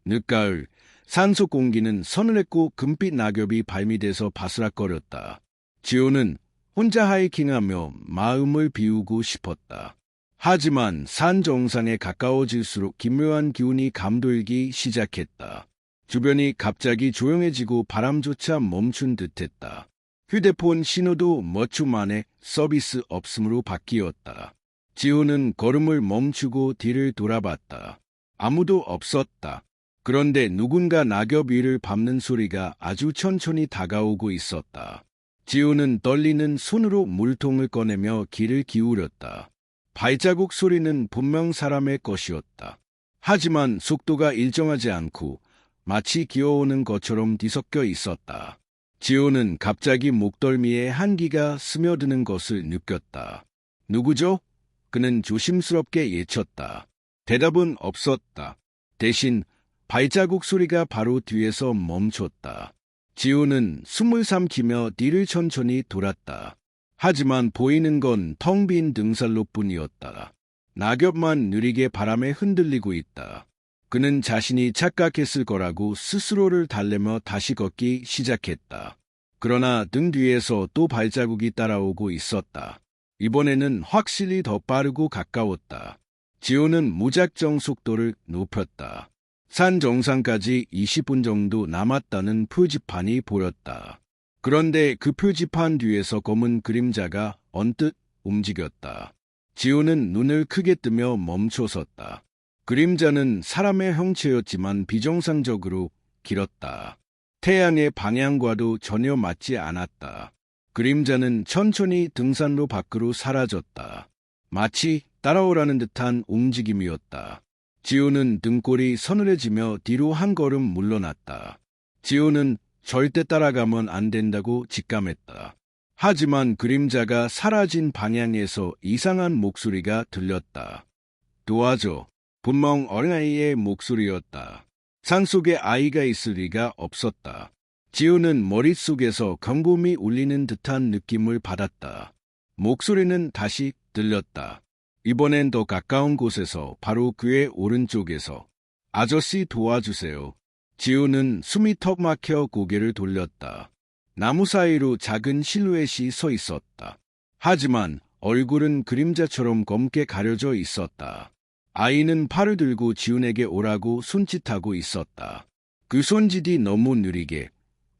늦가을, 산속 공기는 서늘했고 금빛 낙엽이 발밑에서 바스락거렸다. 지호는 혼자 하이킹하며 마음을 비우고 싶었다. 하지만 산 정상에 가까워질수록 기묘한 기운이 감돌기 시작했다. 주변이 갑자기 조용해지고 바람조차 멈춘 듯했다. 휴대폰 신호도 몇 초 만에 서비스 없음으로 바뀌었다. 지호는 걸음을 멈추고 뒤를 돌아봤다. 아무도 없었다. 그런데 누군가 낙엽 위를 밟는 소리가 아주 천천히 다가오고 있었다. 지호는 떨리는 손으로 물통을 꺼내며 귀를 기울였다. 발자국 소리는 분명 사람의 것이었다. 하지만 속도가 일정하지 않고 마치 기어오는 것처럼 뒤섞여 있었다. 지호는 갑자기 목덜미에 한기가 스며드는 것을 느꼈다. 누구죠? 그는 조심스럽게 예쳤다. 대답은 없었다. 대신 발자국 소리가 바로 뒤에서 멈췄다. 지호는 숨을 삼키며 뒤를 천천히 돌았다. 하지만 보이는 건 텅 빈 등산로뿐이었다. 낙엽만 느리게 바람에 흔들리고 있다. 그는 자신이 착각했을 거라고 스스로를 달래며 다시 걷기 시작했다. 그러나 등 뒤에서 또 발자국이 따라오고 있었다. 이번에는 확실히 더 빠르고 가까웠다. 지호는 무작정 속도를 높였다. 산 정상까지 20분 정도 남았다는 표지판이 보였다. 그런데 그 표지판 뒤에서 검은 그림자가 언뜻 움직였다. 지호는 눈을 크게 뜨며 멈춰섰다. 그림자는 사람의 형체였지만 비정상적으로 길었다. 태양의 방향과도 전혀 맞지 않았다. 그림자는 천천히 등산로 밖으로 사라졌다. 마치 따라오라는 듯한 움직임이었다. 지호는 등골이 서늘해지며 뒤로 한 걸음 물러났다. 지호는 절대 따라가면 안 된다고 직감했다. 하지만 그림자가 사라진 방향에서 이상한 목소리가 들렸다. 도와줘. 분명 어린아이의 목소리였다. 산속에 아이가 있을 리가 없었다. 지호는 머릿속에서 경고음이 울리는 듯한 느낌을 받았다. 목소리는 다시 들렸다. 이번엔 더 가까운 곳에서 바로 그의 오른쪽에서. 아저씨 도와주세요. 지호는 숨이 턱 막혀 고개를 돌렸다. 나무 사이로 작은 실루엣이 서 있었다. 하지만 얼굴은 그림자처럼 검게 가려져 있었다. 아이는 팔을 들고 지훈에게 오라고 손짓하고 있었다. 그 손짓이 너무 느리게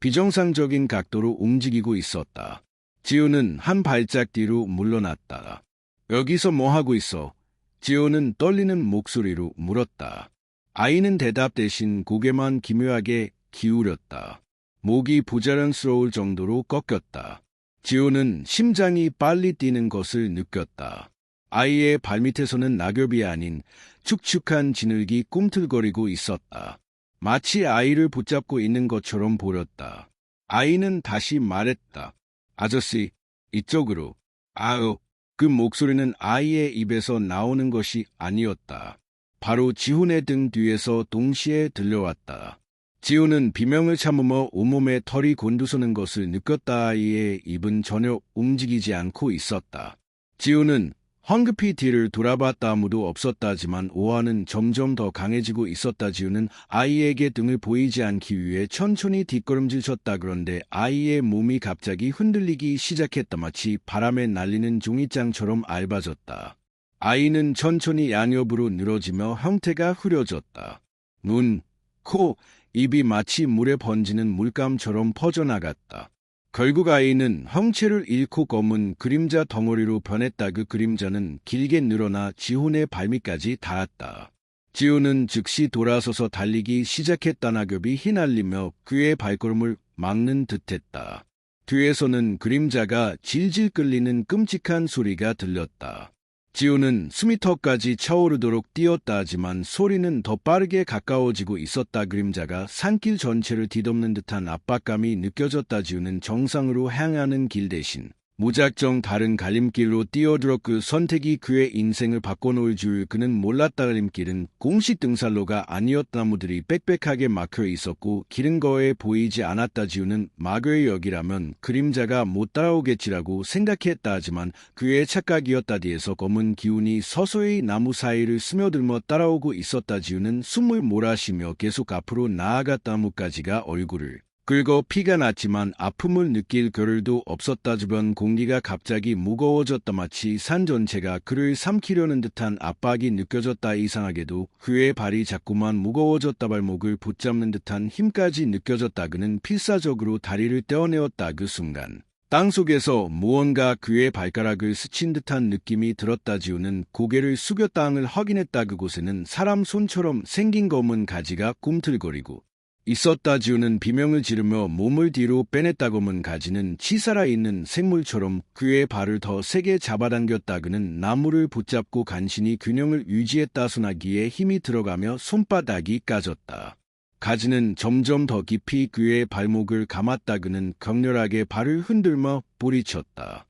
비정상적인 각도로 움직이고 있었다. 지훈은 한 발짝 뒤로 물러났다. 여기서 뭐 하고 있어? 지호는 떨리는 목소리로 물었다. 아이는 대답 대신 고개만 기묘하게 기울였다. 목이 부자연스러울 정도로 꺾였다. 지호는 심장이 빨리 뛰는 것을 느꼈다. 아이의 발밑에서는 낙엽이 아닌 축축한 진흙이 꿈틀거리고 있었다. 마치 아이를 붙잡고 있는 것처럼 보였다. 아이는 다시 말했다. 아저씨, 이쪽으로. 아우. 그 목소리는 아이의 입에서 나오는 것이 아니었다. 바로 지훈의 등 뒤에서 동시에 들려왔다. 지훈은 비명을 참으며 온몸에 털이 곤두서는 것을 느꼈다. 아이의 입은 전혀 움직이지 않고 있었다. 지훈은 황급히 뒤를 돌아봤다. 아무도 없었다지만 오한은 점점 더 강해지고 있었다. 지훈은 아이에게 등을 보이지 않기 위해 천천히 뒷걸음질 쳤다. 그런데 아이의 몸이 갑자기 흔들리기 시작했다. 마치 바람에 날리는 종이장처럼 얇아졌다. 아이는 천천히 양옆으로 늘어지며 형태가 흐려졌다. 눈, 코, 입이 마치 물에 번지는 물감처럼 퍼져나갔다. 결국 아이는 형체를 잃고 검은 그림자 덩어리로 변했다. 그 그림자는 길게 늘어나 지훈의 발밑까지 닿았다. 지훈은 즉시 돌아서서 달리기 시작했다. 낙엽이 휘날리며 그의 발걸음을 막는 듯했다. 뒤에서는 그림자가 질질 끌리는 끔찍한 소리가 들렸다. 지훈은 숨이 턱까지 차오르도록 뛰었다. 하지만 소리는 더 빠르게 가까워지고 있었다. 그림자가 산길 전체를 뒤덮는 듯한 압박감이 느껴졌다. 지훈은 정상으로 향하는 길 대신 무작정 다른 갈림길로 뛰어들어 그 선택이 그의 인생을 바꿔놓을 줄 그는 몰랐다. 갈림길은 공식 등산로가 아니었다. 나무들이 빽빽하게 막혀 있었고 길은 거에 보이지 않았다. 지우는 마교의 역이라면 그림자가 못 따라오겠지라고 생각했다. 하지만 그의 착각이었다. 뒤에서 검은 기운이 서서히 나무 사이를 스며들며 따라오고 있었다. 지우는 숨을 몰아쉬며 계속 앞으로 나아갔다. 나무가지가 얼굴을 긁어 피가 났지만 아픔을 느낄 겨를도 없었다. 주변 공기가 갑자기 무거워졌다. 마치 산 전체가 그를 삼키려는 듯한 압박이 느껴졌다. 이상하게도 그의 발이 자꾸만 무거워졌다. 발목을 붙잡는 듯한 힘까지 느껴졌다. 그는 필사적으로 다리를 떼어내었다. 그 순간 땅속에서 무언가 그의 발가락을 스친 듯한 느낌이 들었다. 지우는 고개를 숙여 땅을 확인했다. 그곳에는 사람 손처럼 생긴 검은 가지가 꿈틀거리고 있었다. 지우는 비명을 지르며 몸을 뒤로 빼냈다. 검은 가지는 치살아 있는 생물처럼 그의 발을 더 세게 잡아당겼다. 그는 나무를 붙잡고 간신히 균형을 유지했다. 소나기에 힘이 들어가며 손바닥이 까졌다. 가지는 점점 더 깊이 그의 발목을 감았다. 그는 격렬하게 발을 흔들며 뿌리쳤다.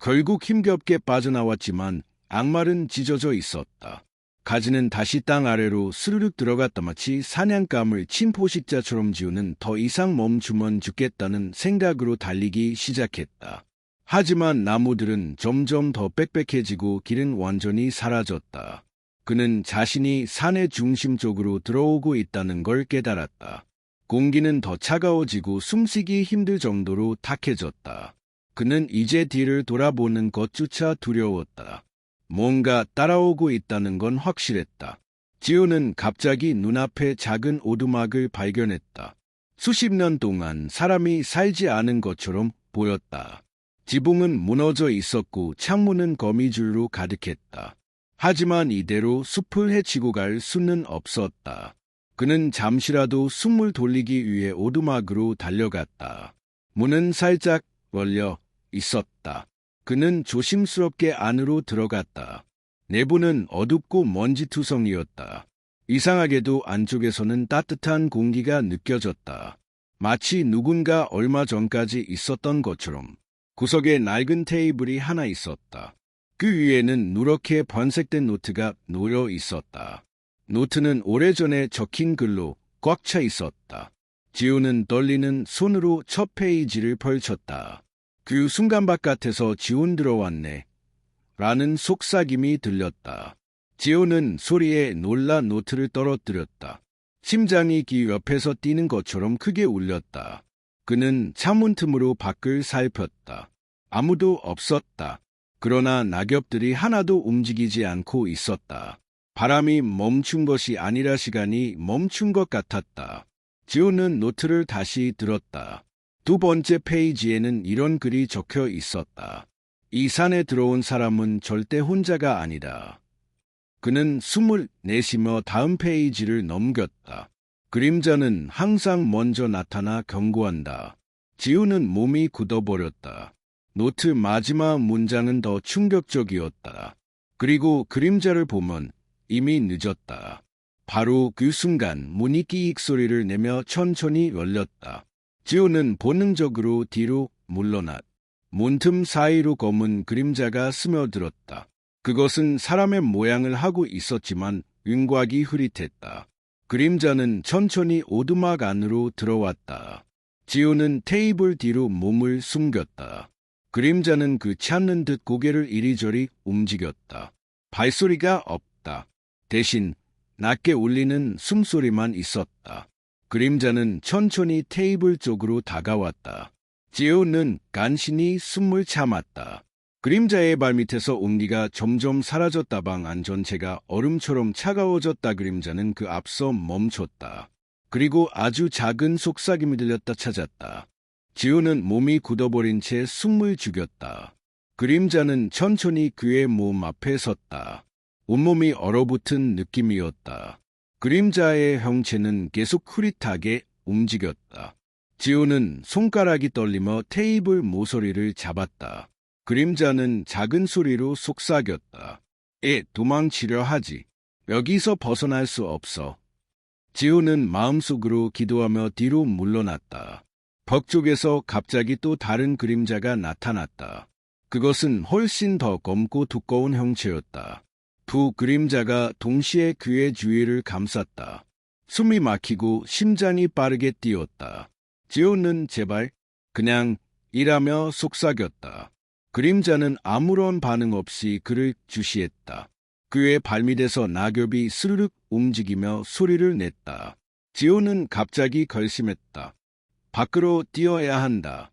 결국 힘겹게 빠져나왔지만 악말은 찢어져 있었다. 가지는 다시 땅 아래로 스르륵 들어갔다. 마치 사냥감을 친 포식자처럼. 지우는 더 이상 멈추면 죽겠다는 생각으로 달리기 시작했다. 하지만 나무들은 점점 더 빽빽해지고 길은 완전히 사라졌다. 그는 자신이 산의 중심 쪽으로 들어오고 있다는 걸 깨달았다. 공기는 더 차가워지고 숨쉬기 힘들 정도로 탁해졌다. 그는 이제 뒤를 돌아보는 것조차 두려웠다. 뭔가 따라오고 있다는 건 확실했다. 지우는 갑자기 눈앞에 작은 오두막을 발견했다. 수십 년 동안 사람이 살지 않은 것처럼 보였다. 지붕은 무너져 있었고 창문은 거미줄로 가득했다. 하지만 이대로 숲을 헤치고 갈 수는 없었다. 그는 잠시라도 숨을 돌리기 위해 오두막으로 달려갔다. 문은 살짝 열려 있었다. 그는 조심스럽게 안으로 들어갔다. 내부는 어둡고 먼지투성이었다. 이상하게도 안쪽에서는 따뜻한 공기가 느껴졌다. 마치 누군가 얼마 전까지 있었던 것처럼. 구석에 낡은 테이블이 하나 있었다. 그 위에는 누렇게 번색된 노트가 놓여 있었다. 노트는 오래전에 적힌 글로 꽉 차 있었다. 지우는 떨리는 손으로 첫 페이지를 펼쳤다. 그 순간 바깥에서 지훈 들어왔네. 라는 속삭임이 들렸다. 지훈은 소리에 놀라 노트를 떨어뜨렸다. 심장이 귀 옆에서 뛰는 것처럼 크게 울렸다. 그는 창문 틈으로 밖을 살폈다. 아무도 없었다. 그러나 낙엽들이 하나도 움직이지 않고 있었다. 바람이 멈춘 것이 아니라 시간이 멈춘 것 같았다. 지훈은 노트를 다시 들었다. 두 번째 페이지에는 이런 글이 적혀 있었다. 이 산에 들어온 사람은 절대 혼자가 아니다. 그는 숨을 내쉬며 다음 페이지를 넘겼다. 그림자는 항상 먼저 나타나 경고한다. 지우는 몸이 굳어버렸다. 노트 마지막 문장은 더 충격적이었다. 그리고 그림자를 보면 이미 늦었다. 바로 그 순간 문이 끼익 소리를 내며 천천히 열렸다. 지우는 본능적으로 뒤로 물러났. 문틈 사이로 검은 그림자가 스며들었다. 그것은 사람의 모양을 하고 있었지만 윤곽이 흐릿했다. 그림자는 천천히 오두막 안으로 들어왔다. 지우는 테이블 뒤로 몸을 숨겼다. 그림자는 그 찾는 듯 고개를 이리저리 움직였다. 발소리가 없다. 대신 낮게 울리는 숨소리만 있었다. 그림자는 천천히 테이블 쪽으로 다가왔다. 지우는 간신히 숨을 참았다. 그림자의 발밑에서 온기가 점점 사라졌다. 방 안 전체가 얼음처럼 차가워졌다. 그림자는 그 앞서 멈췄다. 그리고 아주 작은 속삭임이 들렸다. 찾았다. 지우는 몸이 굳어버린 채 숨을 죽였다. 그림자는 천천히 그의 몸 앞에 섰다. 온몸이 얼어붙은 느낌이었다. 그림자의 형체는 계속 흐릿하게 움직였다. 지우는 손가락이 떨리며 테이블 모서리를 잡았다. 그림자는 작은 소리로 속삭였다. 도망치려 하지. 여기서 벗어날 수 없어. 지우는 마음속으로 기도하며 뒤로 물러났다. 벽 쪽에서 갑자기 또 다른 그림자가 나타났다. 그것은 훨씬 더 검고 두꺼운 형체였다. 두 그림자가 동시에 그의 주위를 감쌌다. 숨이 막히고 심장이 빠르게 뛰었다. 지호는 제발 그냥 이라며 속삭였다. 그림자는 아무런 반응 없이 그를 주시했다. 그의 발밑에서 낙엽이 스르륵 움직이며 소리를 냈다. 지호는 갑자기 결심했다. 밖으로 뛰어야 한다.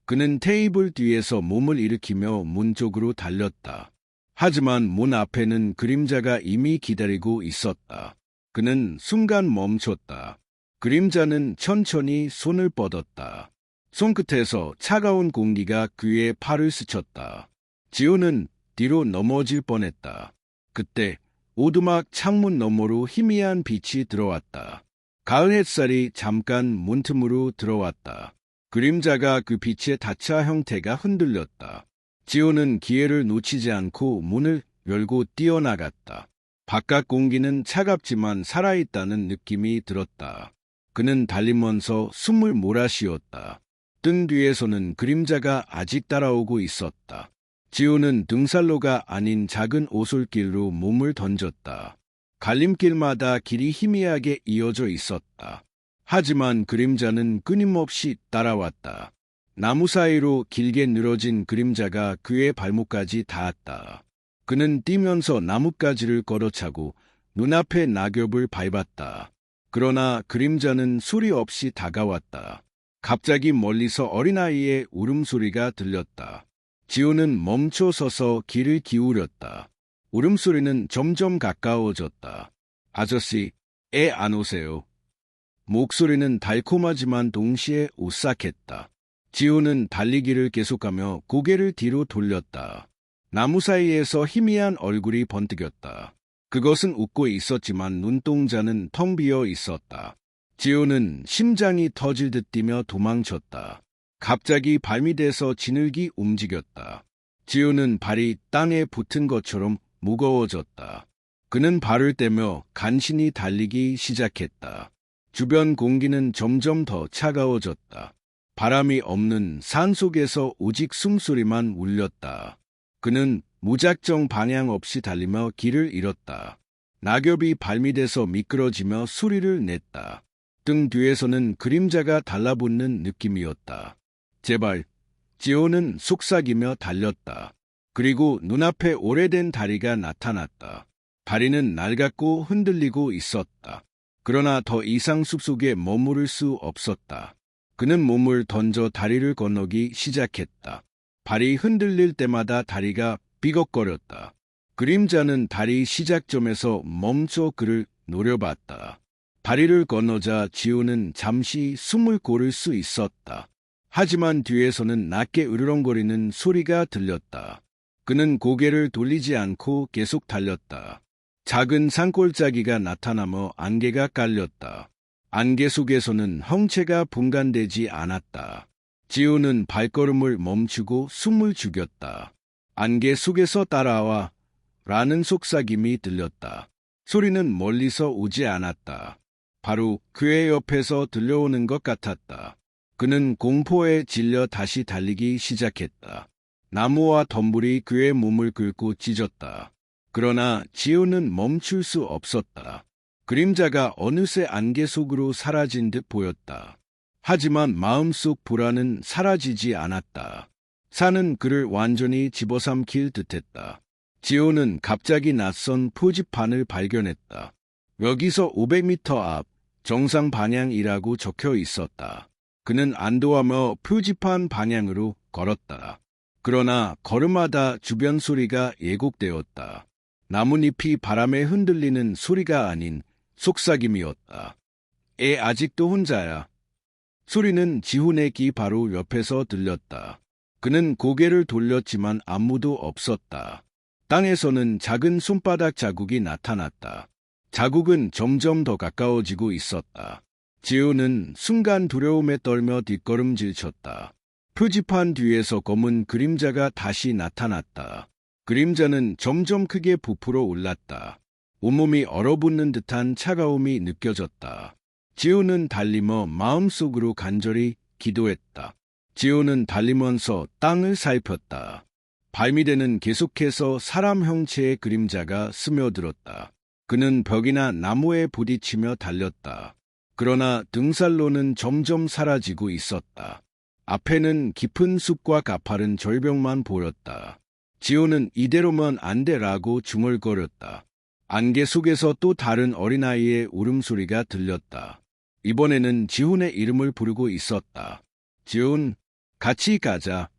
그는 테이블 뒤에서 몸을 일으키며 문 쪽으로 달렸다. 하지만 문 앞에는 그림자가 이미 기다리고 있었다. 그는 순간 멈췄다. 그림자는 천천히 손을 뻗었다. 손끝에서 차가운 공기가 그의 팔을 스쳤다. 지호는 뒤로 넘어질 뻔했다. 그때 오두막 창문 너머로 희미한 빛이 들어왔다. 가을 햇살이 잠깐 문틈으로 들어왔다. 그림자가 그 빛에 닿자 형태가 흔들렸다. 지호는 기회를 놓치지 않고 문을 열고 뛰어나갔다. 바깥 공기는 차갑지만 살아있다는 느낌이 들었다. 그는 달리면서 숨을 몰아쉬었다. 등 뒤에서는 그림자가 아직 따라오고 있었다. 지호는 등산로가 아닌 작은 오솔길로 몸을 던졌다. 갈림길마다 길이 희미하게 이어져 있었다. 하지만 그림자는 끊임없이 따라왔다. 나무 사이로 길게 늘어진 그림자가 그의 발목까지 닿았다. 그는 뛰면서 나뭇가지를 걷어차고 눈앞의 낙엽을 밟았다. 그러나 그림자는 소리 없이 다가왔다. 갑자기 멀리서 어린아이의 울음소리가 들렸다. 지호는 멈춰 서서 귀를 기울였다. 울음소리는 점점 가까워졌다. 아저씨, 애 안 오세요. 목소리는 달콤하지만 동시에 오싹했다. 지호는 달리기를 계속하며 고개를 뒤로 돌렸다. 나무 사이에서 희미한 얼굴이 번뜩였다. 그것은 웃고 있었지만 눈동자는 텅 비어 있었다. 지호는 심장이 터질 듯 뛰며 도망쳤다. 갑자기 발밑에서 지늘기 움직였다. 지호는 발이 땅에 붙은 것처럼 무거워졌다. 그는 발을 떼며 간신히 달리기 시작했다. 주변 공기는 점점 더 차가워졌다. 바람이 없는 산속에서 오직 숨소리만 울렸다. 그는 무작정 방향 없이 달리며 길을 잃었다. 낙엽이 발밑에서 미끄러지며 소리를 냈다. 등 뒤에서는 그림자가 달라붙는 느낌이었다. 제발. 지호는 속삭이며 달렸다. 그리고 눈앞에 오래된 다리가 나타났다. 다리는 낡았고 흔들리고 있었다. 그러나 더 이상 숲속에 머무를 수 없었다. 그는 몸을 던져 다리를 건너기 시작했다. 발이 흔들릴 때마다 다리가 삐걱거렸다. 그림자는 다리 시작점에서 멈춰 그를 노려봤다. 다리를 건너자 지호는 잠시 숨을 고를 수 있었다. 하지만 뒤에서는 낮게 으르렁거리는 소리가 들렸다. 그는 고개를 돌리지 않고 계속 달렸다. 작은 산골짜기가 나타나며 안개가 깔렸다. 안개 속에서는 형체가 분간되지 않았다. 지호는 발걸음을 멈추고 숨을 죽였다. 안개 속에서 따라와 라는 속삭임이 들렸다. 소리는 멀리서 오지 않았다. 바로 그의 옆에서 들려오는 것 같았다. 그는 공포에 질려 다시 달리기 시작했다. 나무와 덤불이 그의 몸을 긁고 찢었다. 그러나 지호는 멈출 수 없었다. 그림자가 어느새 안개 속으로 사라진 듯 보였다. 하지만 마음속 불안은 사라지지 않았다. 산은 그를 완전히 집어삼킬 듯했다. 지호는 갑자기 낯선 표지판을 발견했다. 여기서 500m 앞 정상 방향이라고 적혀 있었다. 그는 안도하며 표지판 방향으로 걸었다. 그러나 걸음마다 주변 소리가 예곡되었다. 나뭇잎이 바람에 흔들리는 소리가 아닌 속삭임이었다. 애 아직도 혼자야. 소리는 지훈의 귀 바로 옆에서 들렸다. 그는 고개를 돌렸지만 아무도 없었다. 땅에서는 작은 손바닥 자국이 나타났다. 자국은 점점 더 가까워지고 있었다. 지호는 순간 두려움에 떨며 뒷걸음질 쳤다. 표지판 뒤에서 검은 그림자가 다시 나타났다. 그림자는 점점 크게 부풀어 올랐다. 온몸이 얼어붙는 듯한 차가움이 느껴졌다. 지호는 달리며 마음속으로 간절히 기도했다. 지호는 달리면서 땅을 살폈다. 발밑에는 계속해서 사람 형체의 그림자가 스며들었다. 그는 벽이나 나무에 부딪히며 달렸다. 그러나 등살로는 점점 사라지고 있었다. 앞에는 깊은 숲과 가파른 절벽만 보였다. 지호는 이대로면 안 돼라고 중얼거렸다. 안개 속에서 또 다른 어린아이의 울음소리가 들렸다. 이번에는 지훈의 이름을 부르고 있었다. 지훈, 같이 가자.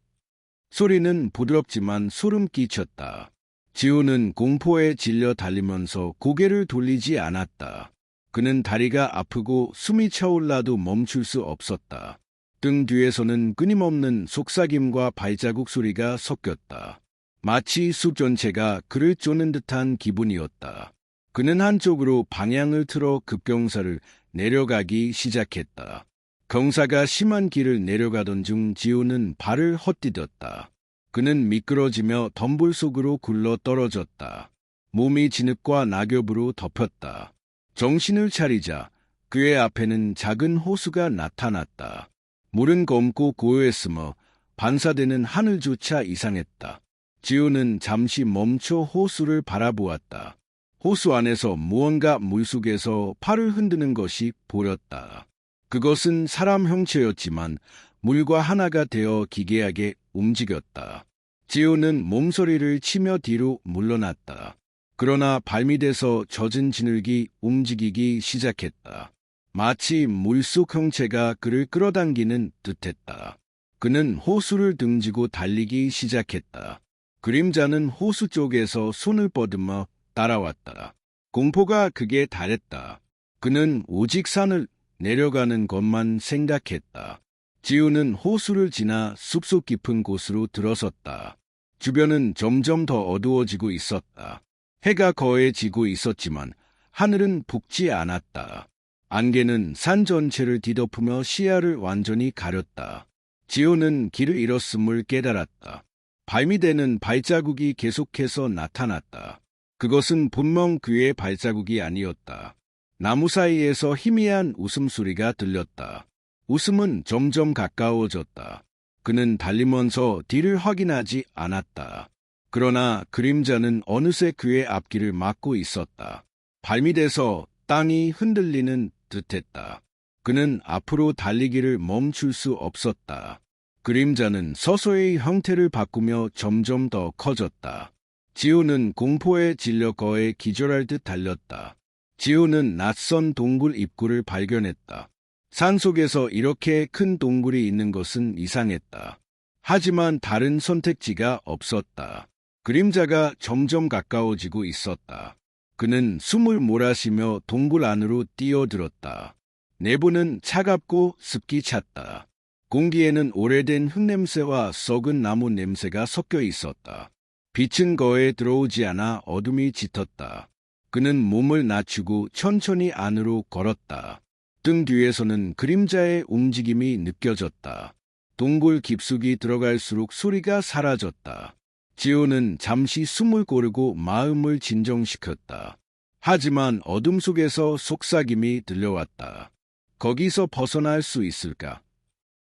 소리는 부드럽지만 소름 끼쳤다. 지훈은 공포에 질려 달리면서 고개를 돌리지 않았다. 그는 다리가 아프고 숨이 차올라도 멈출 수 없었다. 등 뒤에서는 끊임없는 속삭임과 발자국 소리가 섞였다. 마치 숲 전체가 그를 쫓는 듯한 기분이었다. 그는 한쪽으로 방향을 틀어 급경사를 내려가기 시작했다. 경사가 심한 길을 내려가던 중 지호는 발을 헛디뎠다. 그는 미끄러지며 덤불 속으로 굴러 떨어졌다. 몸이 진흙과 낙엽으로 덮였다. 정신을 차리자 그의 앞에는 작은 호수가 나타났다. 물은 검고 고요했으며 반사되는 하늘조차 이상했다. 지호는 잠시 멈춰 호수를 바라보았다. 호수 안에서 무언가 물속에서 팔을 흔드는 것이 보였다. 그것은 사람 형체였지만 물과 하나가 되어 기괴하게 움직였다. 지호는 몸서리를 치며 뒤로 물러났다. 그러나 발밑에서 젖은 진흙이 움직이기 시작했다. 마치 물속 형체가 그를 끌어당기는 듯했다. 그는 호수를 등지고 달리기 시작했다. 그림자는 호수 쪽에서 손을 뻗으며 따라왔다. 공포가 극에 달했다. 그는 오직 산을 내려가는 것만 생각했다. 지우는 호수를 지나 숲속 깊은 곳으로 들어섰다. 주변은 점점 더 어두워지고 있었다. 해가 거해지고 있었지만 하늘은 붉지 않았다. 안개는 산 전체를 뒤덮으며 시야를 완전히 가렸다. 지호는 길을 잃었음을 깨달았다. 발밑에는 발자국이 계속해서 나타났다. 그것은 분명 그의 발자국이 아니었다. 나무 사이에서 희미한 웃음소리가 들렸다. 웃음은 점점 가까워졌다. 그는 달리면서 뒤를 확인하지 않았다. 그러나 그림자는 어느새 그의 앞길을 막고 있었다. 발밑에서 땅이 흔들리는 듯했다. 그는 앞으로 달리기를 멈출 수 없었다. 그림자는 서서히 형태를 바꾸며 점점 더 커졌다. 지호는 공포에 질려 거에 기절할 듯 달렸다. 지호는 낯선 동굴 입구를 발견했다. 산속에서 이렇게 큰 동굴이 있는 것은 이상했다. 하지만 다른 선택지가 없었다. 그림자가 점점 가까워지고 있었다. 그는 숨을 몰아쉬며 동굴 안으로 뛰어들었다. 내부는 차갑고 습기 찼다. 공기에는 오래된 흙냄새와 썩은 나무 냄새가 섞여 있었다. 빛은 거에 들어오지 않아 어둠이 짙었다. 그는 몸을 낮추고 천천히 안으로 걸었다. 등 뒤에서는 그림자의 움직임이 느껴졌다. 동굴 깊숙이 들어갈수록 소리가 사라졌다. 지호는 잠시 숨을 고르고 마음을 진정시켰다. 하지만 어둠 속에서 속삭임이 들려왔다. 거기서 벗어날 수 있을까?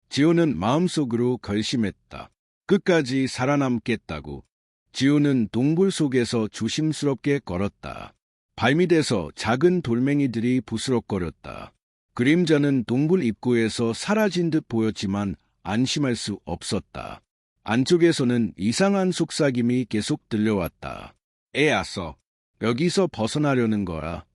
지호는 마음속으로 결심했다. 끝까지 살아남겠다고. 지호는 동굴 속에서 조심스럽게 걸었다. 발밑에서 작은 돌멩이들이 부스럭거렸다. 그림자는 동굴 입구에서 사라진 듯 보였지만 안심할 수 없었다. 안쪽에서는 이상한 속삭임이 계속 들려왔다. 애았어. 여기서 벗어나려는 거야.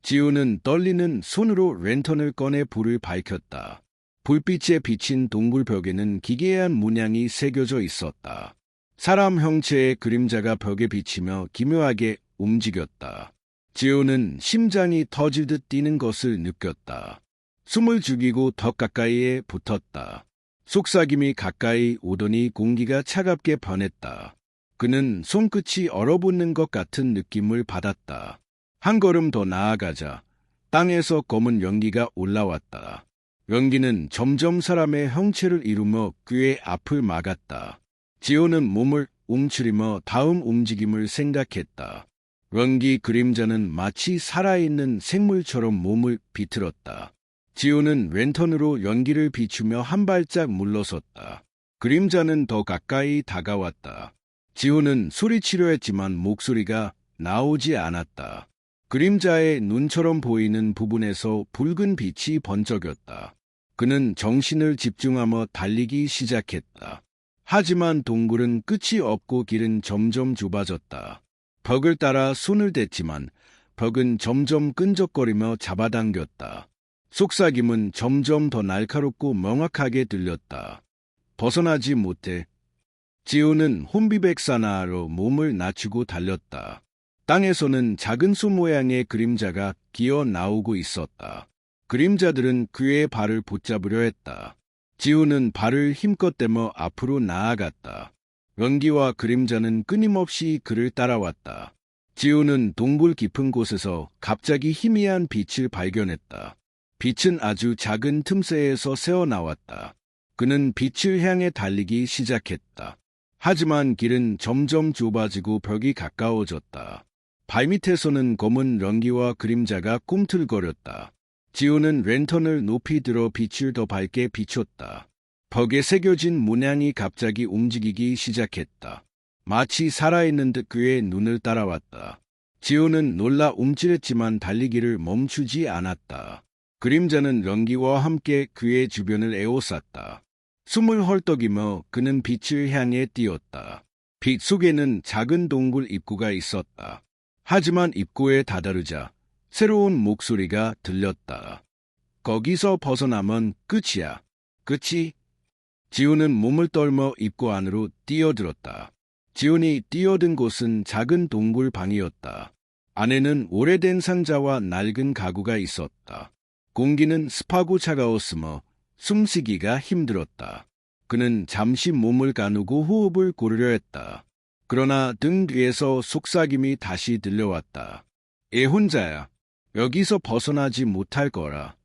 지호는 떨리는 손으로 랜턴을 꺼내 불을 밝혔다. 불빛에 비친 동굴 벽에는 기괴한 문양이 새겨져 있었다. 사람 형체의 그림자가 벽에 비치며 기묘하게 움직였다. 지호는 심장이 터질 듯 뛰는 것을 느꼈다. 숨을 죽이고 더 가까이에 붙었다. 속삭임이 가까이 오더니 공기가 차갑게 변했다. 그는 손끝이 얼어붙는 것 같은 느낌을 받았다. 한 걸음 더 나아가자 땅에서 검은 연기가 올라왔다. 연기는 점점 사람의 형체를 이루며 그의 앞을 막았다. 지호는 몸을 움츠리며 다음 움직임을 생각했다. 연기 그림자는 마치 살아있는 생물처럼 몸을 비틀었다. 지호는 랜턴으로 연기를 비추며 한 발짝 물러섰다. 그림자는 더 가까이 다가왔다. 지호는 소리치려 했지만 목소리가 나오지 않았다. 그림자의 눈처럼 보이는 부분에서 붉은 빛이 번쩍였다. 그는 정신을 집중하며 달리기 시작했다. 하지만 동굴은 끝이 없고 길은 점점 좁아졌다. 벽을 따라 손을 댔지만 벽은 점점 끈적거리며 잡아당겼다. 속삭임은 점점 더 날카롭고 명확하게 들렸다. 벗어나지 못해 지호는 혼비백산하로 몸을 낮추고 달렸다. 땅에서는 작은 소 모양의 그림자가 기어 나오고 있었다. 그림자들은 그의 발을 붙잡으려 했다. 지호는 발을 힘껏 대며 앞으로 나아갔다. 런기와 그림자는 끊임없이 그를 따라왔다. 지호는 동굴 깊은 곳에서 갑자기 희미한 빛을 발견했다. 빛은 아주 작은 틈새에서 새어나왔다. 그는 빛을 향해 달리기 시작했다. 하지만 길은 점점 좁아지고 벽이 가까워졌다. 발밑에서는 검은 런기와 그림자가 꿈틀거렸다. 지호는 랜턴을 높이 들어 빛을 더 밝게 비췄다. 벽에 새겨진 문양이 갑자기 움직이기 시작했다. 마치 살아있는 듯 그의 눈을 따라왔다. 지호는 놀라 움찔했지만 달리기를 멈추지 않았다. 그림자는 런기와 함께 그의 주변을 에워쌌다. 숨을 헐떡이며 그는 빛을 향해 뛰었다. 빛 속에는 작은 동굴 입구가 있었다. 하지만 입구에 다다르자 새로운 목소리가 들렸다. 거기서 벗어나면 끝이야. 끝이? 지훈은 몸을 떨며 입구 안으로 뛰어들었다. 지훈이 뛰어든 곳은 작은 동굴 방이었다. 안에는 오래된 상자와 낡은 가구가 있었다. 공기는 습하고 차가웠으며 숨쉬기가 힘들었다. 그는 잠시 몸을 가누고 호흡을 고르려 했다. 그러나 등 뒤에서 속삭임이 다시 들려왔다. 얘 혼자야. 여기서 벗어나지 못할 거라.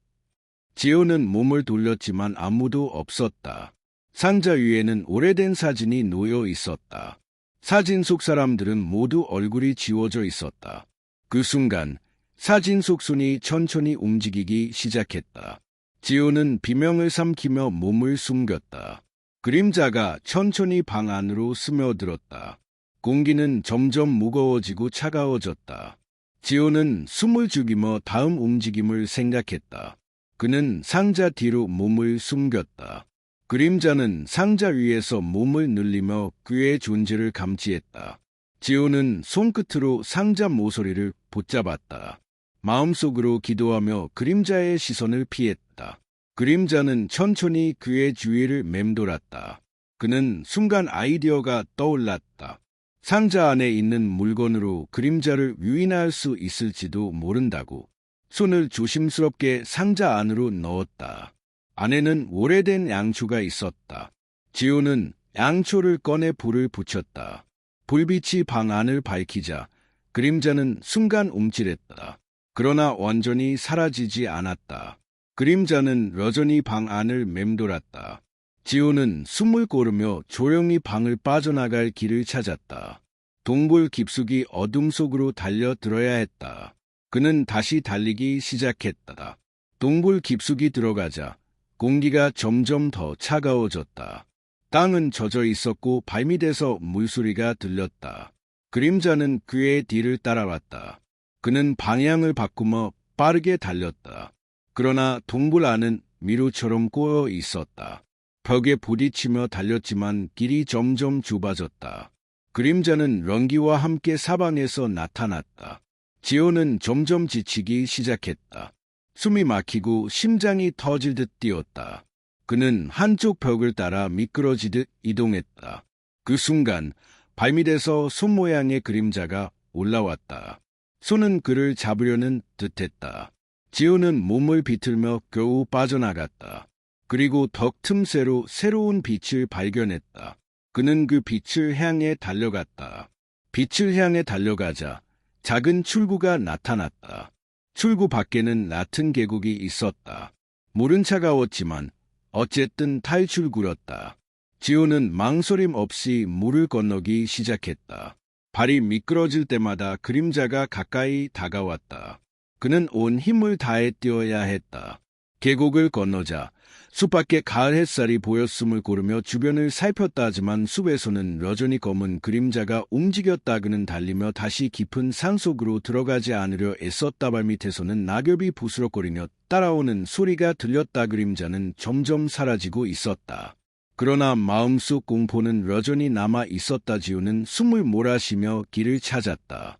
지호는 몸을 돌렸지만 아무도 없었다. 상자 위에는 오래된 사진이 놓여 있었다. 사진 속 사람들은 모두 얼굴이 지워져 있었다. 그 순간 사진 속 손이 천천히 움직이기 시작했다. 지호는 비명을 삼키며 몸을 숨겼다. 그림자가 천천히 방 안으로 스며들었다. 공기는 점점 무거워지고 차가워졌다. 지호는 숨을 죽이며 다음 움직임을 생각했다. 그는 상자 뒤로 몸을 숨겼다. 그림자는 상자 위에서 몸을 늘리며 그의 존재를 감지했다. 지호는 손끝으로 상자 모서리를 붙잡았다. 마음속으로 기도하며 그림자의 시선을 피했다. 그림자는 천천히 그의 주위를 맴돌았다. 그는 순간 아이디어가 떠올랐다. 상자 안에 있는 물건으로 그림자를 유인할 수 있을지도 모른다고. 손을 조심스럽게 상자 안으로 넣었다. 안에는 오래된 양초가 있었다. 지호는 양초를 꺼내 불을 붙였다. 불빛이 방 안을 밝히자 그림자는 순간 움찔했다. 그러나 완전히 사라지지 않았다. 그림자는 여전히 방 안을 맴돌았다. 지호는 숨을 고르며 조용히 방을 빠져나갈 길을 찾았다. 동굴 깊숙이 어둠 속으로 달려들어야 했다. 그는 다시 달리기 시작했다. 동굴 깊숙이 들어가자 공기가 점점 더 차가워졌다. 땅은 젖어 있었고 발밑에서 물소리가 들렸다. 그림자는 그의 뒤를 따라왔다. 그는 방향을 바꾸며 빠르게 달렸다. 그러나 동굴 안은 미로처럼 꼬여 있었다. 벽에 부딪히며 달렸지만 길이 점점 좁아졌다. 그림자는 런기와 함께 사방에서 나타났다. 지호는 점점 지치기 시작했다. 숨이 막히고 심장이 터질 듯 뛰었다. 그는 한쪽 벽을 따라 미끄러지듯 이동했다. 그 순간 발밑에서 손 모양의 그림자가 올라왔다. 손은 그를 잡으려는 듯했다. 지호는 몸을 비틀며 겨우 빠져나갔다. 그리고 덕 틈새로 새로운 빛을 발견했다. 그는 그 빛을 향해 달려갔다. 빛을 향해 달려가자 작은 출구가 나타났다. 출구 밖에는 얕은 계곡이 있었다. 물은 차가웠지만 어쨌든 탈출구였다. 지호는 망설임 없이 물을 건너기 시작했다. 발이 미끄러질 때마다 그림자가 가까이 다가왔다. 그는 온 힘을 다해 뛰어야 했다. 계곡을 건너자 숲 밖에 가을 햇살이 보였음을 고르며 주변을 살폈다 하지만 숲에서는 여전히 검은 그림자가 움직였다 그는 달리며 다시 깊은 산속으로 들어가지 않으려 애썼다. 발밑에서는 낙엽이 부스럭거리며 따라오는 소리가 들렸다. 그림자는 점점 사라지고 있었다. 그러나 마음속 공포는 여전히 남아 있었다. 지우는 숨을 몰아쉬며 길을 찾았다.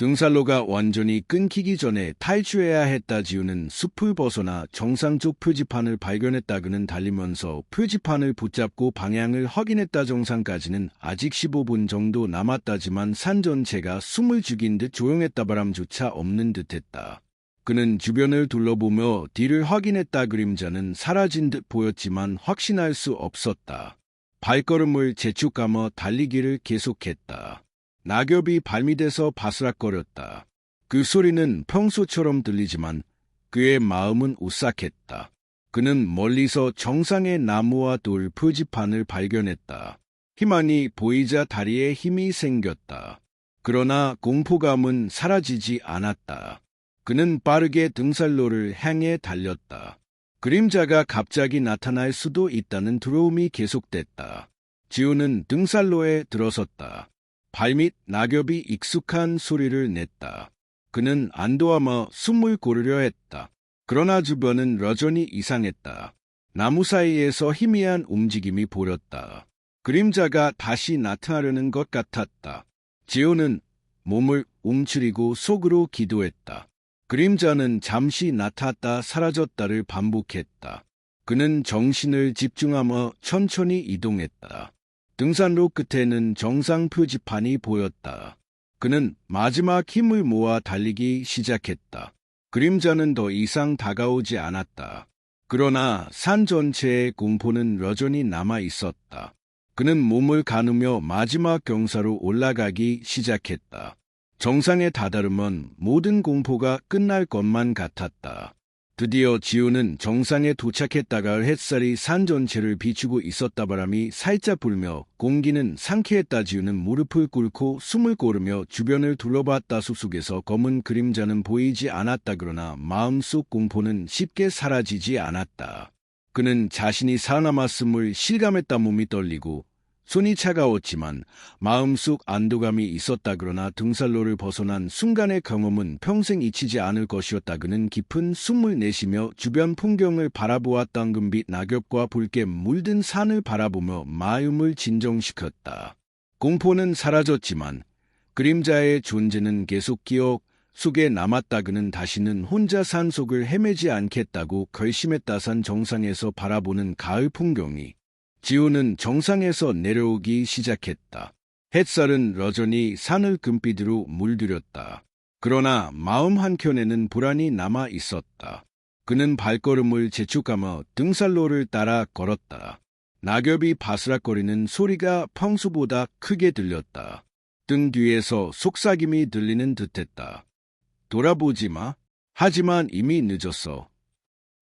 등산로가 완전히 끊기기 전에 탈출해야 했다. 지우는 숲을 벗어나 정상 쪽 표지판을 발견했다. 그는 달리면서 표지판을 붙잡고 방향을 확인했다. 정상까지는 아직 15분 정도 남았다지만 산 전체가 숨을 죽인 듯 조용했다. 바람조차 없는 듯했다. 그는 주변을 둘러보며 뒤를 확인했다. 그림자는 사라진 듯 보였지만 확신할 수 없었다. 발걸음을 재촉감아 달리기를 계속했다. 낙엽이 발밑에서 바스락거렸다. 그 소리는 평소처럼 들리지만 그의 마음은 오싹했다. 그는 멀리서 정상의 나무와 돌 표지판을 발견했다. 희망이 보이자 다리에 힘이 생겼다. 그러나 공포감은 사라지지 않았다. 그는 빠르게 등산로를 향해 달렸다. 그림자가 갑자기 나타날 수도 있다는 두려움이 계속됐다. 지우는 등산로에 들어섰다. 발밑 낙엽이 익숙한 소리를 냈다. 그는 안도하며 숨을 고르려 했다. 그러나 주변은 여전히 이상했다. 나무 사이에서 희미한 움직임이 보였다. 그림자가 다시 나타나려는 것 같았다. 지우는 몸을 움츠리고 속으로 기도했다. 그림자는 잠시 나타났다 사라졌다를 반복했다. 그는 정신을 집중하며 천천히 이동했다. 등산로 끝에는 정상 표지판이 보였다. 그는 마지막 힘을 모아 달리기 시작했다. 그림자는 더 이상 다가오지 않았다. 그러나 산 전체의 공포는 여전히 남아 있었다. 그는 몸을 가누며 마지막 경사로 올라가기 시작했다. 정상에 다다르면 모든 공포가 끝날 것만 같았다. 드디어 지우는 정상에 도착했다가 햇살이 산 전체를 비추고 있었다. 바람이 살짝 불며 공기는 상쾌했다. 지우는 무릎을 꿇고 숨을 고르며 주변을 둘러봤다. 숲속에서 검은 그림자는 보이지 않았다. 그러나 마음속 공포는 쉽게 사라지지 않았다. 그는 자신이 살아남았음을 실감했다. 몸이 떨리고 손이 차가웠지만 마음속 안도감이 있었다. 그러나 등산로를 벗어난 순간의 경험은 평생 잊히지 않을 것이었다. 그는 깊은 숨을 내쉬며 주변 풍경을 바라보았다. 금빛 낙엽과 붉게 물든 산을 바라보며 마음을 진정시켰다. 공포는 사라졌지만 그림자의 존재는 계속 기억 속에 남았다. 그는 다시는 혼자 산속을 헤매지 않겠다고 결심했다. 산 정상에서 바라보는 가을 풍경이 지우는 정상에서 내려오기 시작했다. 햇살은 여전히 산을 금빛으로 물들였다. 그러나 마음 한켠에는 불안이 남아 있었다. 그는 발걸음을 재촉하며 등산로를 따라 걸었다. 낙엽이 바스락거리는 소리가 평소보다 크게 들렸다. 등 뒤에서 속삭임이 들리는 듯했다. 돌아보지 마. 하지만 이미 늦었어.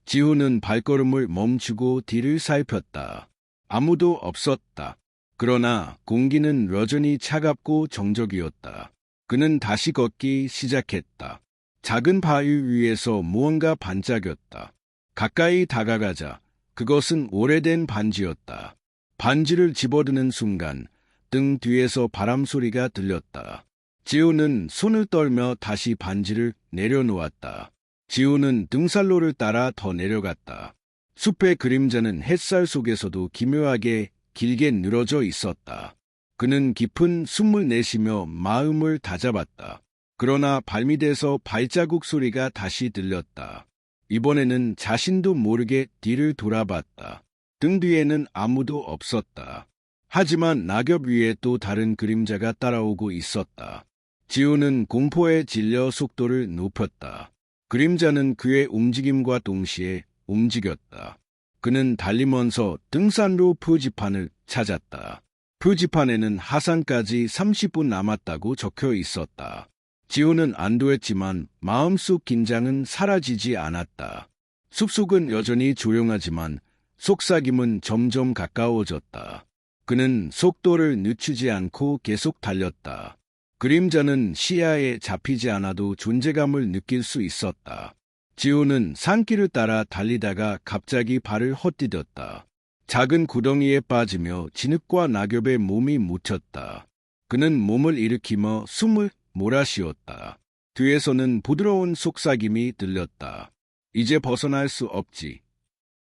지우는 발걸음을 멈추고 뒤를 살폈다. 아무도 없었다. 그러나 공기는 여전히 차갑고 정적이었다. 그는 다시 걷기 시작했다. 작은 바위 위에서 무언가 반짝였다. 가까이 다가가자 그것은 오래된 반지였다. 반지를 집어드는 순간 등 뒤에서 바람 소리가 들렸다. 지우는 손을 떨며 다시 반지를 내려놓았다. 지우는 등산로를 따라 더 내려갔다. 숲의 그림자는 햇살 속에서도 기묘하게 길게 늘어져 있었다. 그는 깊은 숨을 내쉬며 마음을 다잡았다. 그러나 발밑에서 발자국 소리가 다시 들렸다. 이번에는 자신도 모르게 뒤를 돌아봤다. 등 뒤에는 아무도 없었다. 하지만 낙엽 위에 또 다른 그림자가 따라오고 있었다. 지우는 공포에 질려 속도를 높였다. 그림자는 그의 움직임과 동시에 움직였다. 그는 달리면서 등산로 표지판을 찾았다. 표지판에는 하산까지 30분 남았다고 적혀 있었다. 지우는 안도했지만 마음속 긴장은 사라지지 않았다. 숲속은 여전히 조용하지만 속삭임은 점점 가까워졌다. 그는 속도를 늦추지 않고 계속 달렸다. 그림자는 시야에 잡히지 않아도 존재감을 느낄 수 있었다. 지호는 산길을 따라 달리다가 갑자기 발을 헛디뎠다. 작은 구덩이에 빠지며 진흙과 낙엽에 몸이 묻혔다. 그는 몸을 일으키며 숨을 몰아쉬었다. 뒤에서는 부드러운 속삭임이 들렸다. 이제 벗어날 수 없지.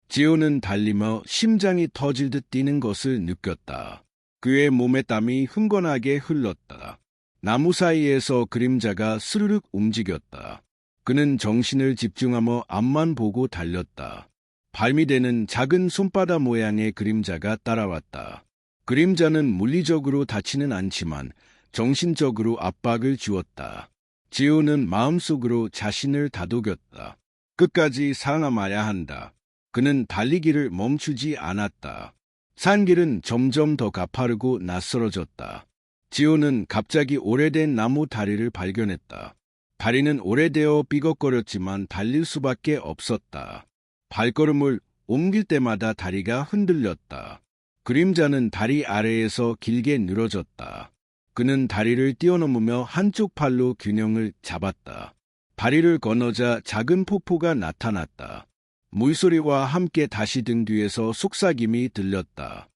지호는 달리며 심장이 터질 듯 뛰는 것을 느꼈다. 그의 몸에 땀이 흥건하게 흘렀다. 나무 사이에서 그림자가 스르륵 움직였다. 그는 정신을 집중하며 앞만 보고 달렸다. 발밑에는 작은 손바닥 모양의 그림자가 따라왔다. 그림자는 물리적으로 닿지는 않지만 정신적으로 압박을 주었다. 지호는 마음속으로 자신을 다독였다. 끝까지 살아남아야 한다. 그는 달리기를 멈추지 않았다. 산길은 점점 더 가파르고 낯설어졌다. 지호는 갑자기 오래된 나무 다리를 발견했다. 다리는 오래되어 삐걱거렸지만 달릴 수밖에 없었다. 발걸음을 옮길 때마다 다리가 흔들렸다. 그림자는 다리 아래에서 길게 늘어졌다. 그는 다리를 뛰어넘으며 한쪽 팔로 균형을 잡았다. 다리를 건너자 작은 폭포가 나타났다. 물소리와 함께 다시 등 뒤에서 속삭임이 들렸다.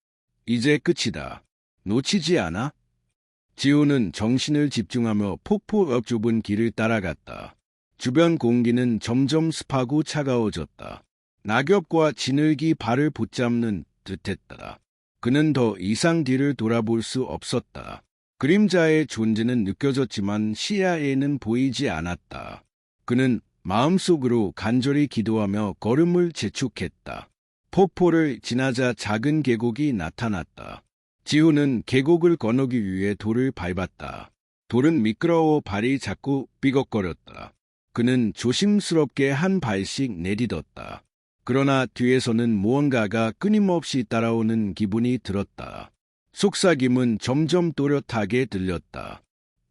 이제 끝이다. 놓치지 않아? 지호는 정신을 집중하며 폭포 옆 좁은 길을 따라갔다. 주변 공기는 점점 습하고 차가워졌다. 낙엽과 진흙이 발을 붙잡는 듯했다. 그는 더 이상 뒤를 돌아볼 수 없었다. 그림자의 존재는 느껴졌지만 시야에는 보이지 않았다. 그는 마음속으로 간절히 기도하며 걸음을 재촉했다. 폭포를 지나자 작은 계곡이 나타났다. 지호는 계곡을 건너기 위해 돌을 밟았다. 돌은 미끄러워 발이 자꾸 삐걱거렸다. 그는 조심스럽게 한 발씩 내딛었다. 그러나 뒤에서는 무언가가 끊임없이 따라오는 기분이 들었다. 속삭임은 점점 또렷하게 들렸다.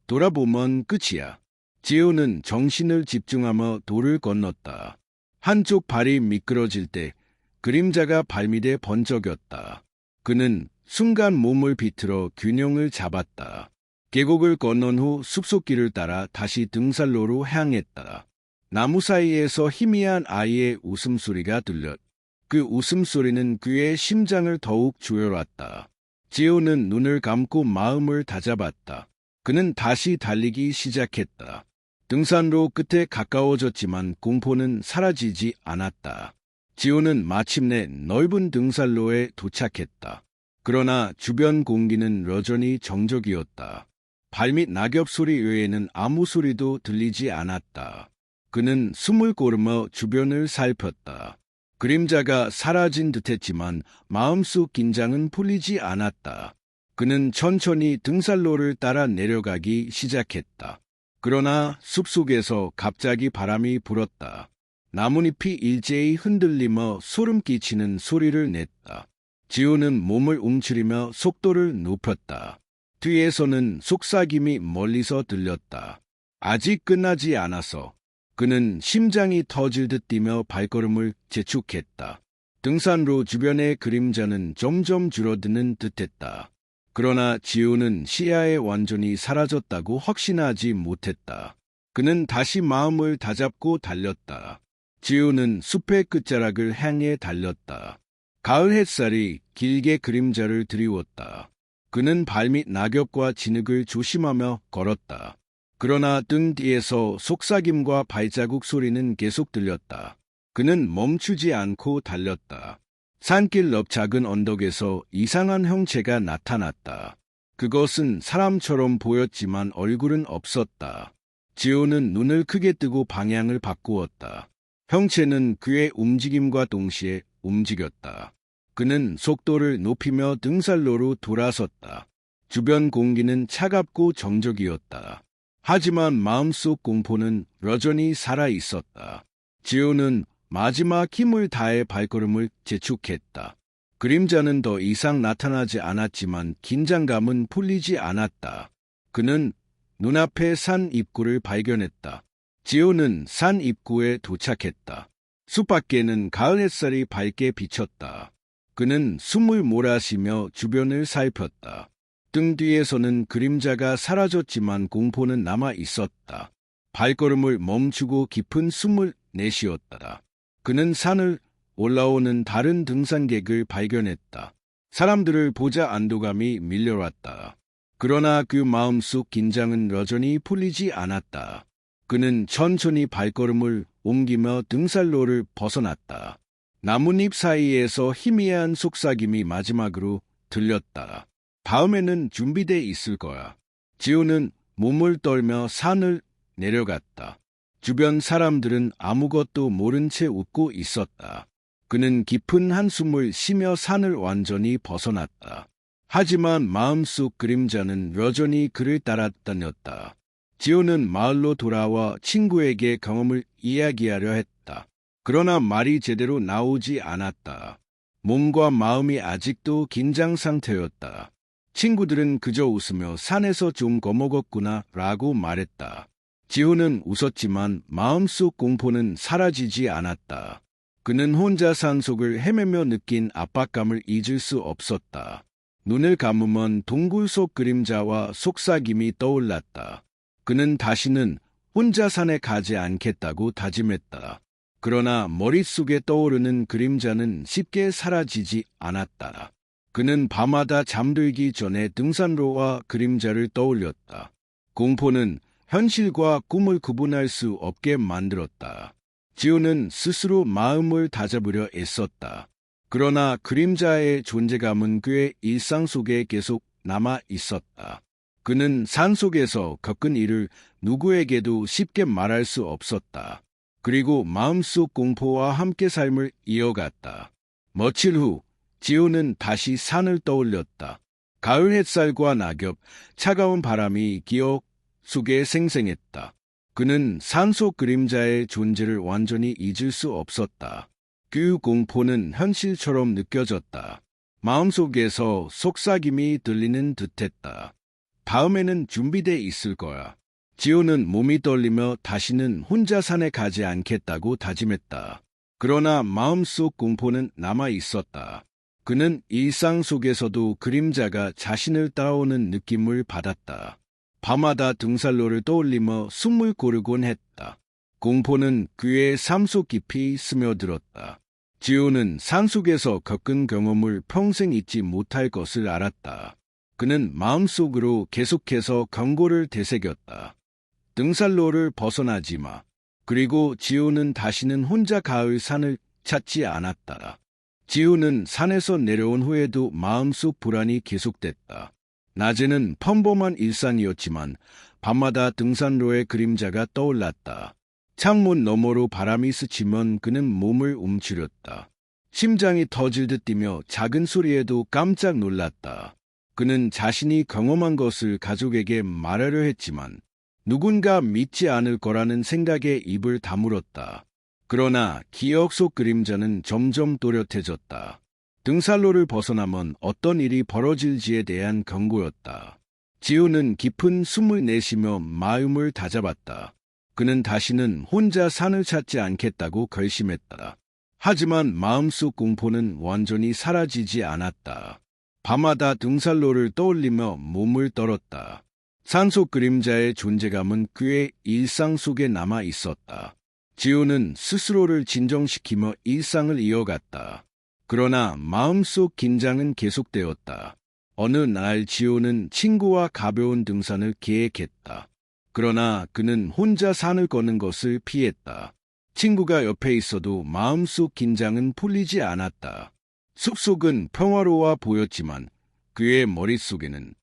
돌아보면 끝이야. 지호는 정신을 집중하며 돌을 건넜다. 한쪽 발이 미끄러질 때 그림자가 발밑에 번쩍였다. 그는 순간 몸을 비틀어 균형을 잡았다. 계곡을 건넌 후 숲속길을 따라 다시 등산로로 향했다. 나무 사이에서 희미한 아이의 웃음소리가 들렸. 그 웃음소리는 그의 심장을 더욱 조여왔다. 지호는 눈을 감고 마음을 다잡았다. 그는 다시 달리기 시작했다. 등산로 끝에 가까워졌지만 공포는 사라지지 않았다. 지호는 마침내 넓은 등산로에 도착했다. 그러나 주변 공기는 여전히 정적이었다. 발밑 낙엽 소리 외에는 아무 소리도 들리지 않았다. 그는 숨을 고르며 주변을 살폈다. 그림자가 사라진 듯했지만 마음속 긴장은 풀리지 않았다. 그는 천천히 등산로를 따라 내려가기 시작했다. 그러나 숲속에서 갑자기 바람이 불었다. 나뭇잎이 일제히 흔들리며 소름 끼치는 소리를 냈다. 지호는 몸을 움츠리며 속도를 높였다. 뒤에서는 속삭임이 멀리서 들렸다. 아직 끝나지 않아서. 그는 심장이 터질 듯 뛰며 발걸음을 재촉했다. 등산로 주변의 그림자는 점점 줄어드는 듯했다. 그러나 지호는 시야에 완전히 사라졌다고 확신하지 못했다. 그는 다시 마음을 다잡고 달렸다. 지호는 숲의 끝자락을 향해 달렸다. 가을 햇살이 길게 그림자를 드리웠다. 그는 발밑 낙엽과 진흙을 조심하며 걸었다. 그러나 등 뒤에서 속삭임과 발자국 소리는 계속 들렸다. 그는 멈추지 않고 달렸다. 산길 옆 작은 언덕에서 이상한 형체가 나타났다. 그것은 사람처럼 보였지만 얼굴은 없었다. 지호는 눈을 크게 뜨고 방향을 바꾸었다. 형체는 그의 움직임과 동시에 움직였다. 그는 속도를 높이며 등산로로 돌아섰다. 주변 공기는 차갑고 정적이었다. 하지만 마음속 공포는 여전히 살아있었다. 지호는 마지막 힘을 다해 발걸음을 재촉했다. 그림자는 더 이상 나타나지 않았지만 긴장감은 풀리지 않았다. 그는 눈앞에 산 입구를 발견했다. 지호는 산 입구에 도착했다. 숲 밖에는 가을 햇살이 밝게 비쳤다. 그는 숨을 몰아쉬며 주변을 살폈다. 등 뒤에서는 그림자가 사라졌지만 공포는 남아 있었다. 발걸음을 멈추고 깊은 숨을 4시였다. 그는 산을 올라오는 다른 등산객을 발견했다. 사람들을 보자 안도감이 밀려왔다. 그러나 그 마음속 긴장은 여전히 풀리지 않았다. 그는 천천히 발걸음을 옮기며 등산로를 벗어났다. 나뭇잎 사이에서 희미한 속삭임이 마지막으로 들렸다. 다음에는 준비돼 있을 거야. 지호는 몸을 떨며 산을 내려갔다. 주변 사람들은 아무것도 모른 채 웃고 있었다. 그는 깊은 한숨을 쉬며 산을 완전히 벗어났다. 하지만 마음속 그림자는 여전히 그를 따라다녔다. 지호는 마을로 돌아와 친구에게 경험을 이야기하려 했다. 그러나 말이 제대로 나오지 않았다. 몸과 마음이 아직도 긴장 상태였다. 친구들은 그저 웃으며 산에서 좀 거먹었구나 라고 말했다. 지호는 웃었지만 마음속 공포는 사라지지 않았다. 그는 혼자 산속을 헤매며 느낀 압박감을 잊을 수 없었다. 눈을 감으면 동굴 속 그림자와 속삭임이 떠올랐다. 그는 다시는 혼자 산에 가지 않겠다고 다짐했다. 그러나 머릿속에 떠오르는 그림자는 쉽게 사라지지 않았다. 그는 밤마다 잠들기 전에 등산로와 그림자를 떠올렸다. 공포는 현실과 꿈을 구분할 수 없게 만들었다. 지호는 스스로 마음을 다잡으려 애썼다. 그러나 그림자의 존재감은 그의 일상 속에 계속 남아 있었다. 그는 산속에서 겪은 일을 누구에게도 쉽게 말할 수 없었다. 그리고 마음속 공포와 함께 삶을 이어갔다. 며칠 후 지호는 다시 산을 떠올렸다. 가을 햇살과 낙엽, 차가운 바람이 기억 속에 생생했다. 그는 산속 그림자의 존재를 완전히 잊을 수 없었다. 그 공포는 현실처럼 느껴졌다. 마음속에서 속삭임이 들리는 듯했다. 다음에는 준비돼 있을 거야. 지호는 몸이 떨리며 다시는 혼자 산에 가지 않겠다고 다짐했다. 그러나 마음속 공포는 남아 있었다. 그는 일상 속에서도 그림자가 자신을 따라오는 느낌을 받았다. 밤마다 등산로를 떠올리며 숨을 고르곤 했다. 공포는 그의 삶 속 깊이 스며들었다. 지호는 산속에서 겪은 경험을 평생 잊지 못할 것을 알았다. 그는 마음속으로 계속해서 경고를 되새겼다. 등산로를 벗어나지 마. 그리고 지호는 다시는 혼자 가을 산을 찾지 않았다. 지호는 산에서 내려온 후에도 마음속 불안이 계속됐다. 낮에는 평범한 일상이었지만 밤마다 등산로의 그림자가 떠올랐다. 창문 너머로 바람이 스치면 그는 몸을 움츠렸다. 심장이 터질 듯 뛰며 작은 소리에도 깜짝 놀랐다. 그는 자신이 경험한 것을 가족에게 말하려 했지만 누군가 믿지 않을 거라는 생각에 입을 다물었다. 그러나 기억 속 그림자는 점점 또렷해졌다. 등산로를 벗어나면 어떤 일이 벌어질지에 대한 경고였다. 지호는 깊은 숨을 내쉬며 마음을 다잡았다. 그는 다시는 혼자 산을 찾지 않겠다고 결심했다. 하지만 마음속 공포는 완전히 사라지지 않았다. 밤마다 등산로를 떠올리며 몸을 떨었다. 산속 그림자의 존재감은 그의 일상 속에 남아 있었다. 지호는 스스로를 진정시키며 일상을 이어갔다. 그러나 마음속 긴장은 계속되었다. 어느 날 지호는 친구와 가벼운 등산을 계획했다. 그러나 그는 혼자 산을 걷는 것을 피했다. 친구가 옆에 있어도 마음속 긴장은 풀리지 않았다. 숲속은 평화로워 보였지만 그의 머릿속에는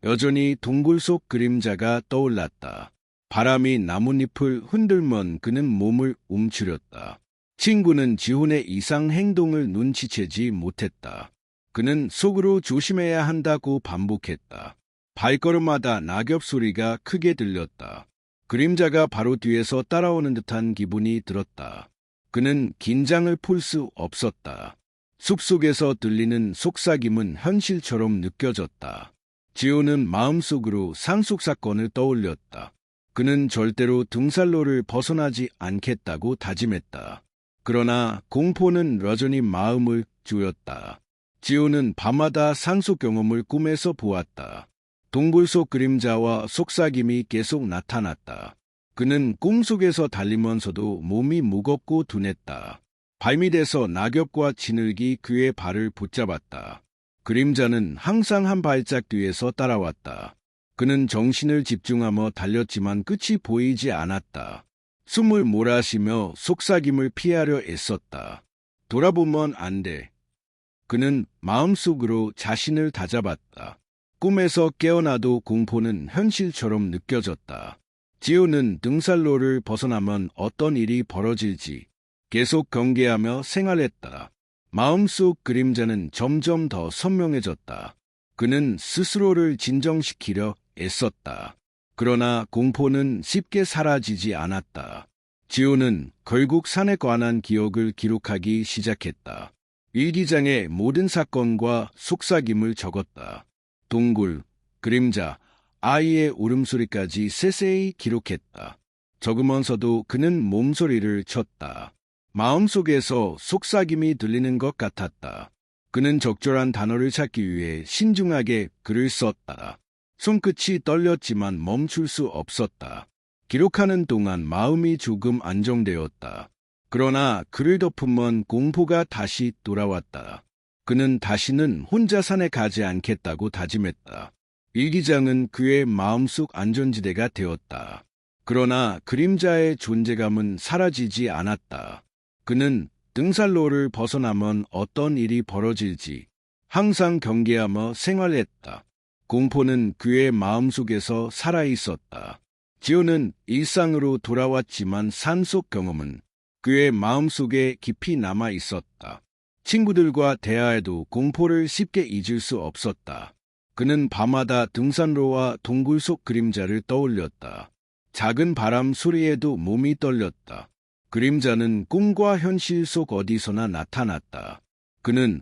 여전히 동굴 속 그림자가 떠올랐다. 바람이 나뭇잎을 흔들면 그는 몸을 움츠렸다. 친구는 지훈의 이상 행동을 눈치채지 못했다. 그는 속으로 조심해야 한다고 반복했다. 발걸음마다 낙엽 소리가 크게 들렸다. 그림자가 바로 뒤에서 따라오는 듯한 기분이 들었다. 그는 긴장을 풀 수 없었다. 숲속에서 들리는 속삭임은 현실처럼 느껴졌다. 지호는 마음속으로 산속 사건을 떠올렸다. 그는 절대로 등산로를 벗어나지 않겠다고 다짐했다. 그러나 공포는 여전히 마음을 조였다. 지호는 밤마다 산속 경험을 꿈에서 보았다. 동굴 속 그림자와 속삭임이 계속 나타났다. 그는 꿈속에서 달리면서도 몸이 무겁고 둔했다. 발밑에서 낙엽과 진흙이 그의 발을 붙잡았다. 그림자는 항상 한 발짝 뒤에서 따라왔다. 그는 정신을 집중하며 달렸지만 끝이 보이지 않았다. 숨을 몰아쉬며 속삭임을 피하려 애썼다. 돌아보면 안 돼. 그는 마음속으로 자신을 다잡았다. 꿈에서 깨어나도 공포는 현실처럼 느껴졌다. 지우는 등산로를 벗어나면 어떤 일이 벌어질지 계속 경계하며 생활했다. 마음속 그림자는 점점 더 선명해졌다. 그는 스스로를 진정시키려 애썼다. 그러나 공포는 쉽게 사라지지 않았다. 지우는 결국 산에 관한 기억을 기록하기 시작했다. 일기장에 모든 사건과 속삭임을 적었다. 동굴, 그림자, 아이의 울음소리까지 세세히 기록했다. 적으면서도 그는 몸소리를 쳤다. 마음속에서 속삭임이 들리는 것 같았다. 그는 적절한 단어를 찾기 위해 신중하게 글을 썼다. 손끝이 떨렸지만 멈출 수 없었다. 기록하는 동안 마음이 조금 안정되었다. 그러나 글을 덮으면 공포가 다시 돌아왔다. 그는 다시는 혼자 산에 가지 않겠다고 다짐했다. 일기장은 그의 마음속 안전지대가 되었다. 그러나 그림자의 존재감은 사라지지 않았다. 그는 등산로를 벗어나면 어떤 일이 벌어질지 항상 경계하며 생활했다. 공포는 그의 마음속에서 살아있었다. 지호는 일상으로 돌아왔지만 산속 경험은 그의 마음속에 깊이 남아있었다. 친구들과 대화에도 공포를 쉽게 잊을 수 없었다. 그는 밤마다 등산로와 동굴 속 그림자를 떠올렸다. 작은 바람 소리에도 몸이 떨렸다. 그림자는 꿈과 현실 속 어디서나 나타났다. 그는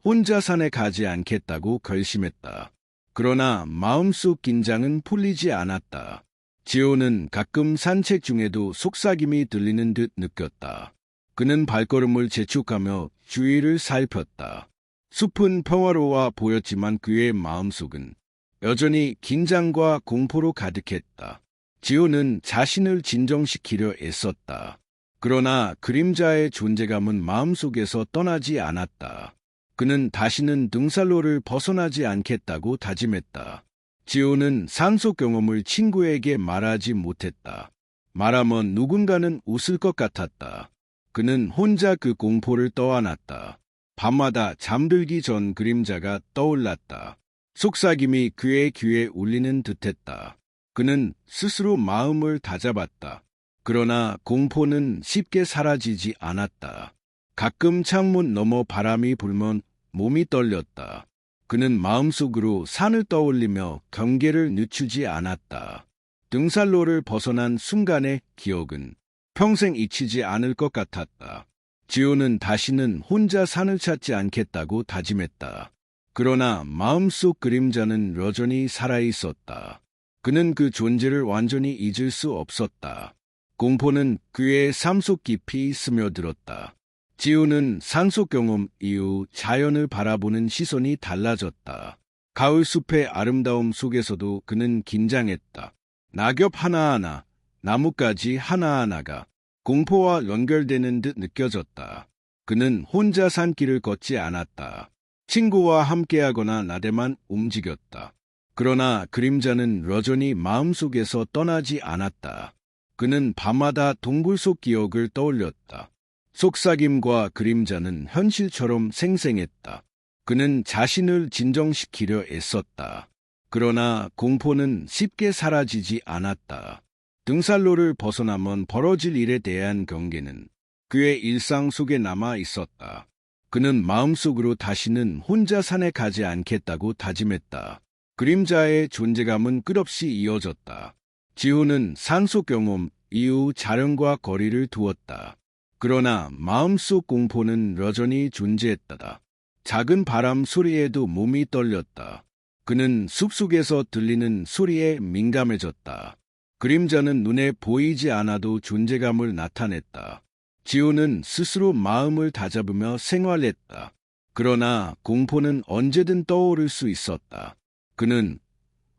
혼자 산에 가지 않겠다고 결심했다. 그러나 마음속 긴장은 풀리지 않았다. 지호는 가끔 산책 중에도 속삭임이 들리는 듯 느꼈다. 그는 발걸음을 재촉하며 주위를 살폈다. 숲은 평화로워 보였지만 그의 마음속은 여전히 긴장과 공포로 가득했다. 지호는 자신을 진정시키려 애썼다. 그러나 그림자의 존재감은 마음속에서 떠나지 않았다. 그는 다시는 등산로를 벗어나지 않겠다고 다짐했다. 지호는 산속 경험을 친구에게 말하지 못했다. 말하면 누군가는 웃을 것 같았다. 그는 혼자 그 공포를 떠안았다. 밤마다 잠들기 전 그림자가 떠올랐다. 속삭임이 그의 귀에 울리는 듯했다. 그는 스스로 마음을 다잡았다. 그러나 공포는 쉽게 사라지지 않았다. 가끔 창문 너머 바람이 불면 몸이 떨렸다. 그는 마음속으로 산을 떠올리며 경계를 늦추지 않았다. 등산로를 벗어난 순간의 기억은 평생 잊히지 않을 것 같았다. 지호는 다시는 혼자 산을 찾지 않겠다고 다짐했다. 그러나 마음속 그림자는 여전히 살아있었다. 그는 그 존재를 완전히 잊을 수 없었다. 공포는 그의 삶 속 깊이 스며들었다. 지우는 산속 경험 이후 자연을 바라보는 시선이 달라졌다. 가을 숲의 아름다움 속에서도 그는 긴장했다. 낙엽 하나하나, 나뭇가지 하나하나가 공포와 연결되는 듯 느껴졌다. 그는 혼자 산길을 걷지 않았다. 친구와 함께하거나 나대만 움직였다. 그러나 그림자는 여전히 마음속에서 떠나지 않았다. 그는 밤마다 동굴 속 기억을 떠올렸다. 속삭임과 그림자는 현실처럼 생생했다. 그는 자신을 진정시키려 애썼다. 그러나 공포는 쉽게 사라지지 않았다. 등산로를 벗어나면 벌어질 일에 대한 경계는 그의 일상 속에 남아 있었다. 그는 마음속으로 다시는 혼자 산에 가지 않겠다고 다짐했다. 그림자의 존재감은 끝없이 이어졌다. 지호는 산속 경험 이후 자연과 거리를 두었다. 그러나 마음속 공포는 여전히 존재했다. 작은 바람 소리에도 몸이 떨렸다. 그는 숲속에서 들리는 소리에 민감해졌다. 그림자는 눈에 보이지 않아도 존재감을 나타냈다. 지호는 스스로 마음을 다잡으며 생활했다. 그러나 공포는 언제든 떠오를 수 있었다. 그는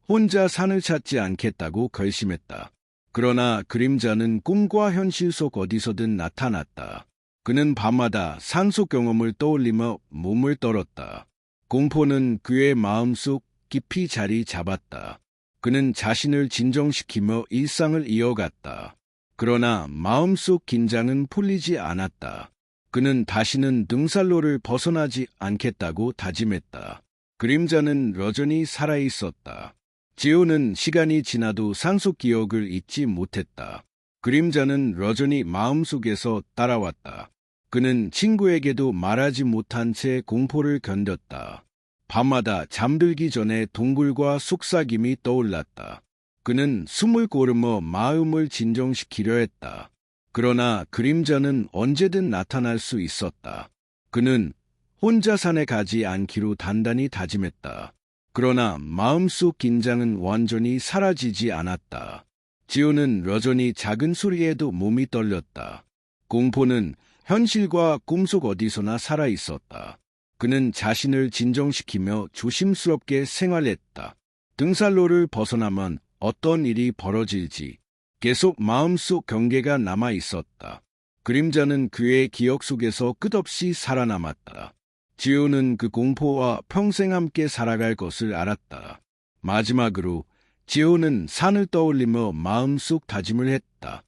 혼자 산을 찾지 않겠다고 결심했다. 그러나 그림자는 꿈과 현실 속 어디서든 나타났다. 그는 밤마다 산속 경험을 떠올리며 몸을 떨었다. 공포는 그의 마음속 깊이 자리 잡았다. 그는 자신을 진정시키며 일상을 이어갔다. 그러나 마음속 긴장은 풀리지 않았다. 그는 다시는 등산로를 벗어나지 않겠다고 다짐했다. 그림자는 여전히 살아있었다. 지호는 시간이 지나도 산속 기억을 잊지 못했다. 그림자는 여전히 마음속에서 따라왔다. 그는 친구에게도 말하지 못한 채 공포를 견뎠다. 밤마다 잠들기 전에 동굴과 속삭임이 떠올랐다. 그는 숨을 고르며 마음을 진정시키려 했다. 그러나 그림자는 언제든 나타날 수 있었다. 그는 혼자 산에 가지 않기로 단단히 다짐했다. 그러나 마음속 긴장은 완전히 사라지지 않았다. 지호는 여전히 작은 소리에도 몸이 떨렸다. 공포는 현실과 꿈속 어디서나 살아있었다. 그는 자신을 진정시키며 조심스럽게 생활했다. 등산로를 벗어나면 어떤 일이 벌어질지 계속 마음속 경계가 남아있었다. 그림자는 그의 기억 속에서 끝없이 살아남았다. 지호는 그 공포와 평생 함께 살아갈 것을 알았다. 마지막으로 지호는 산을 떠올리며 마음속 다짐을 했다.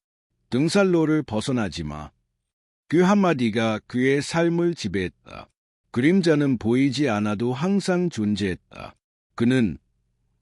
등산로를 벗어나지 마. 그 한마디가 그의 삶을 지배했다. 그림자는 보이지 않아도 항상 존재했다. 그는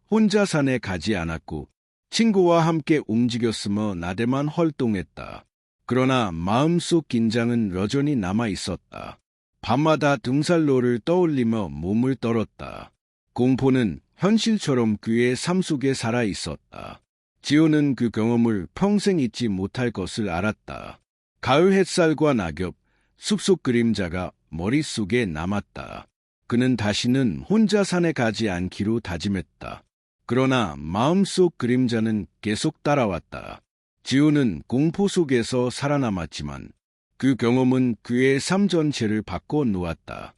혼자 산에 가지 않았고 친구와 함께 움직였으며 나대만 활동했다. 그러나 마음속 긴장은 여전히 남아있었다. 밤마다 등산로를 떠올리며 몸을 떨었다. 공포는 현실처럼 그의 삶 속에 살아있었다. 지호는 그 경험을 평생 잊지 못할 것을 알았다. 가을 햇살과 낙엽, 숲속 그림자가 머릿속에 남았다. 그는 다시는 혼자 산에 가지 않기로 다짐했다. 그러나 마음속 그림자는 계속 따라왔다. 지호는 공포 속에서 살아남았지만 그 경험은 그의 삶 전체를 바꿔 놓았다.